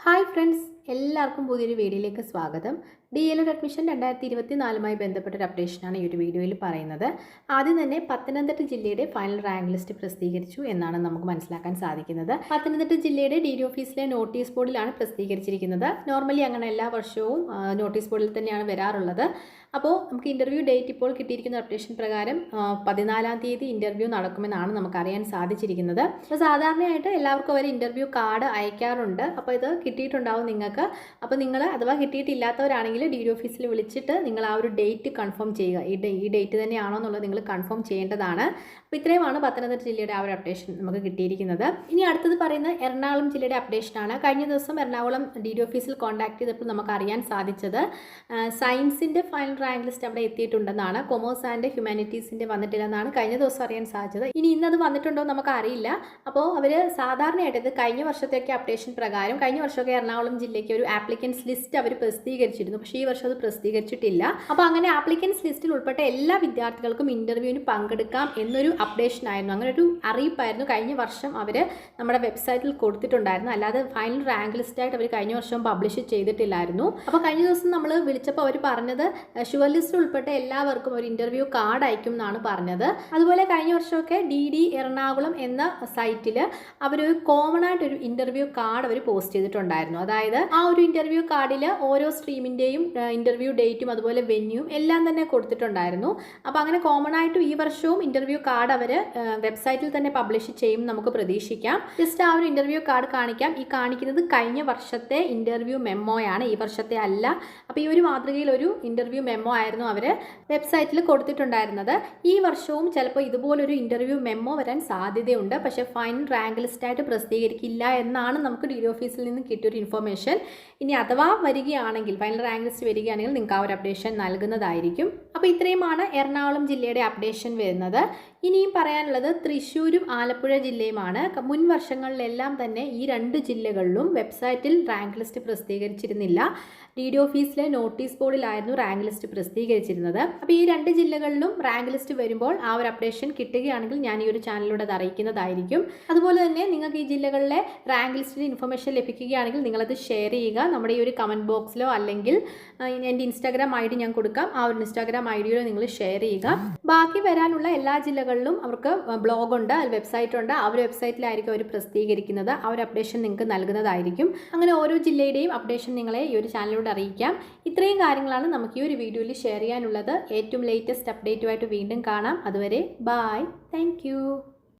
Hi friends, എല്ലാവർക്കും പുതിയൊരു വീഡിയോയിലേക്ക് സ്വാഗതം. DLED അഡ്മിഷൻ 2024 ബന്ധപ്പെട്ടൊരു അപ്ഡേഷനാണ് ഈ ഒരു വീഡിയോയിൽ പറയുന്നത്. ആദ്യം തന്നെ പത്തനംതിട്ട ജില്ലയുടെ ഫൈനൽ റാങ്ക് ലിസ്റ്റ് പ്രസിദ്ധീകരിച്ചു എന്നാണ് നമുക്ക് മനസ്സിലാക്കാൻ സാധിക്കുന്നത്. പത്തനംതിട്ട ജില്ലയുടെ DD ഓഫീസിലെ നോട്ടീസ് ബോർഡിലാണ് പ്രസിദ്ധീകരിച്ചിരിക്കുന്നത്. നോർമലി അങ്ങനെ എല്ലാ വർഷവും നോട്ടീസ് ബോർഡിൽ തന്നെയാണ് വരാറുള്ളത്. അപ്പോൾ നമുക്ക് ഇൻ്റർവ്യൂ ഡേറ്റ് ഇപ്പോൾ കിട്ടിയിരിക്കുന്ന അപ്ഡേഷൻ പ്രകാരം 14-ാം തീയതി ഇൻ്റർവ്യൂ നടക്കുമെന്നാണ് നമുക്ക് അറിയാൻ സാധിച്ചിരിക്കുന്നത്. അപ്പോൾ സാധാരണയായിട്ട് എല്ലാവർക്കും അവർ ഇൻ്റർവ്യൂ കാർഡ് അയക്കാറുണ്ട്. അപ്പോൾ ഇത് കിട്ടിയിട്ടുണ്ടാവും നിങ്ങൾക്ക്. അപ്പോൾ നിങ്ങൾ അഥവാ കിട്ടിയിട്ടില്ലാത്തവരാണെങ്കിൽ DD ഓഫീസിൽ വിളിച്ചിട്ട് നിങ്ങൾ ആ ഒരു ഡേറ്റ് കൺഫേം ചെയ്യുക. ഈ ഡേറ്റ് തന്നെയാണോ എന്നുള്ളത് നിങ്ങൾ കൺഫേം ചെയ്യേണ്ടതാണ്. അപ്പോൾ ഇത്രയുമാണ് പത്തനംതിട്ട ജില്ലയുടെ ആ ഒരു അപ്ഡേഷൻ നമുക്ക് കിട്ടിയിരിക്കുന്നത്. ഇനി അടുത്തത് പറയുന്നത് എറണാകുളം ജില്ലയുടെ അപ്ഡേഷനാണ്. കഴിഞ്ഞ ദിവസം എറണാകുളം DD ഓഫീസിൽ കോൺടാക്ട് ചെയ്തപ്പോൾ നമുക്ക് അറിയാൻ സാധിച്ചത് സയൻസിൻ്റെ ഫൈനൽ റാങ്ക് ലിസ്റ്റ് അവിടെ എത്തിയിട്ടുണ്ടെന്നാണ്. കൊമേഴ്സ് ആൻഡ് ഹ്യൂമാനിറ്റീസിൻ്റെ വന്നിട്ടില്ലെന്നാണ് കഴിഞ്ഞ ദിവസം അറിയാൻ സാധിച്ചത്. ഇനി ഇന്നത് വന്നിട്ടുണ്ടോ നമുക്ക് അറിയില്ല. അപ്പോൾ അവർ സാധാരണയായിട്ട് ഇത് കഴിഞ്ഞ വർഷത്തേക്ക് അപ്ഡേഷൻ പ്രകാരം കഴിഞ്ഞ വർഷമൊക്കെ എറണാകുളം ജില്ലയ്ക്ക് ഒരു ആപ്ലിക്കൻസ് ലിസ്റ്റ് അവർ പ്രസിദ്ധീകരിച്ചിരുന്നു. പക്ഷേ ഈ വർഷം അത് പ്രസിദ്ധീകരിച്ചിട്ടില്ല. അപ്പോൾ അങ്ങനെ ആപ്ലിക്കൻസ് ലിസ്റ്റിൽ ഉൾപ്പെട്ട എല്ലാ വിദ്യാർത്ഥികൾക്കും ഇൻ്റർവ്യൂവിന് പങ്കെടുക്കാം എന്നൊരു അപ്ഡേഷൻ ആയിരുന്നു. അങ്ങനെ ഒരു അറിയിപ്പായിരുന്നു കഴിഞ്ഞ വർഷം അവർ നമ്മുടെ വെബ്സൈറ്റിൽ കൊടുത്തിട്ടുണ്ടായിരുന്നു. അല്ലാതെ ഫൈനൽ റാങ്ക് ലിസ്റ്റായിട്ട് അവർ കഴിഞ്ഞ വർഷം പബ്ലിഷ് ചെയ്തിട്ടില്ലായിരുന്നു. അപ്പോൾ കഴിഞ്ഞ ദിവസം നമ്മൾ വിളിച്ചപ്പോൾ അവർ പറഞ്ഞത് ഷുവർ ലിസ്റ്റിൽ ഉൾപ്പെട്ട എല്ലാവർക്കും ഒരു ഇൻ്റർവ്യൂ കാർഡ് അയക്കും എന്നാണ് പറഞ്ഞത്. അതുപോലെ കഴിഞ്ഞ വർഷമൊക്കെ DD എറണാകുളം എന്ന സൈറ്റിൽ അവരൊരു കോമൺ ആയിട്ടൊരു ഇൻ്റർവ്യൂ കാർഡ് അവർ പോസ്റ്റ് ചെയ്തിട്ടുണ്ടായിരുന്നു. അതായത് ആ ഒരു ഇൻ്റർവ്യൂ കാർഡിൽ ഓരോ സ്ട്രീമിൻ്റെയും ഇൻ്റർവ്യൂ ഡേറ്റും അതുപോലെ വെന്യൂവും എല്ലാം തന്നെ കൊടുത്തിട്ടുണ്ടായിരുന്നു. അപ്പോൾ അങ്ങനെ കോമൺ ആയിട്ടും ഈ വർഷവും ഇൻ്റർവ്യൂ കാർഡ് അവർ വെബ്സൈറ്റിൽ തന്നെ പബ്ലിഷ് ചെയ്യും നമുക്ക് പ്രതീക്ഷിക്കാം. ജസ്റ്റ് ആ ഒരു ഇൻ്റർവ്യൂ കാർഡ് കാണിക്കാം. ഈ കാണിക്കുന്നത് കഴിഞ്ഞ വർഷത്തെ ഇൻ്റർവ്യൂ മെമ്മോയാണ്, ഈ വർഷത്തെ അല്ല. അപ്പോൾ ഈ ഒരു മാതൃകയിൽ ഒരു ഇൻ്റർവ്യൂ മെമ്മോ ആയിരുന്നു അവർ വെബ്സൈറ്റിൽ കൊടുത്തിട്ടുണ്ടായിരുന്നത്. ഈ വർഷവും ചിലപ്പോൾ ഇതുപോലൊരു ഇൻ്റർവ്യൂ മെമ്മോ വരാൻ സാധ്യതയുണ്ട്. പക്ഷേ ഫൈനൽ റാങ്ക് ലിസ്റ്റായിട്ട് പ്രസിദ്ധീകരിക്കില്ല എന്നാണ് നമുക്ക് DD ഓഫീസിൽ നിന്ന് കിട്ടിയൊരു ഇൻഫർമേഷൻ. ഇനി അഥവാ വരികയാണെങ്കിൽ ഫൈനൽ റാങ്ക് ലിസ്റ്റ് വരികയാണെങ്കിൽ നിങ്ങൾക്ക് ആ ഒരു അപ്ഡേഷൻ നൽകുന്നതായിരിക്കും. അപ്പോൾ ഇത്രയുമാണ് എറണാകുളം ജില്ലയുടെ അപ്ഡേഷൻ വരുന്നത്. ഇനിയും പറയാനുള്ളത് തൃശ്ശൂരും ആലപ്പുഴ ജില്ലയുമാണ്. മുൻ വർഷങ്ങളിലെല്ലാം തന്നെ ഈ രണ്ട് ജില്ലകളിലും വെബ്സൈറ്റിൽ റാങ്ക് ലിസ്റ്റ് പ്രസിദ്ധീകരിച്ചിരുന്നില്ല. DD ഓഫീസിലെ നോട്ടീസ് ബോർഡിലായിരുന്നു റാങ്ക് ലിസ്റ്റ് പ്രസിദ്ധീകരിച്ചിരുന്നത്. അപ്പോൾ ഈ രണ്ട് ജില്ലകളിലും റാങ്ക് ലിസ്റ്റ് വരുമ്പോൾ ആ ഒരു അപ്ഡേഷൻ കിട്ടുകയാണെങ്കിൽ ഞാൻ ഈ ഒരു ചാനലിലൂടെ അത് അറിയിക്കുന്നതായിരിക്കും. അതുപോലെ തന്നെ നിങ്ങൾക്ക് ഈ ജില്ലകളിലെ റാങ്ക് ലിസ്റ്റിൻ്റെ ഇൻഫർമേഷൻ ലഭിക്കുകയാണെങ്കിൽ നിങ്ങളത് ഷെയർ ചെയ്യുക. നമ്മുടെ ഈ ഒരു കമൻറ്റ് ബോക്സിലോ അല്ലെങ്കിൽ എൻ്റെ ഇൻസ്റ്റാഗ്രാം ID ഞാൻ കൊടുക്കാം. ആ ഒരു ഇൻസ്റ്റാഗ്രാം IDയിലോ നിങ്ങൾ ഷെയർ ചെയ്യുക. ബാക്കി വരാനുള്ള എല്ലാ ജില്ലകളിലും അവർക്ക് ബ്ലോഗുണ്ട്, വെബ്സൈറ്റ് ഉണ്ട്. ആ ഒരു വെബ്സൈറ്റിലായിരിക്കും അവർ പ്രസിദ്ധീകരിക്കുന്നത്. ആ ഒരു അപ്ഡേഷൻ നിങ്ങൾക്ക് നൽകുന്നതായിരിക്കും. അങ്ങനെ ഓരോ ജില്ലയുടെയും അപ്ഡേഷൻ നിങ്ങളെ ഈ ഒരു ചാനലിലൂടെ അറിയിക്കാം. ഇത്രയും കാര്യങ്ങളാണ് നമുക്ക് ഈ ഒരു വീഡിയോയിൽ ഷെയർ ചെയ്യാനുള്ളത്. ഏറ്റവും ലേറ്റസ്റ്റ് അപ്ഡേറ്റുമായിട്ട് വീണ്ടും കാണാം. അതുവരെ ബൈ, താങ്ക്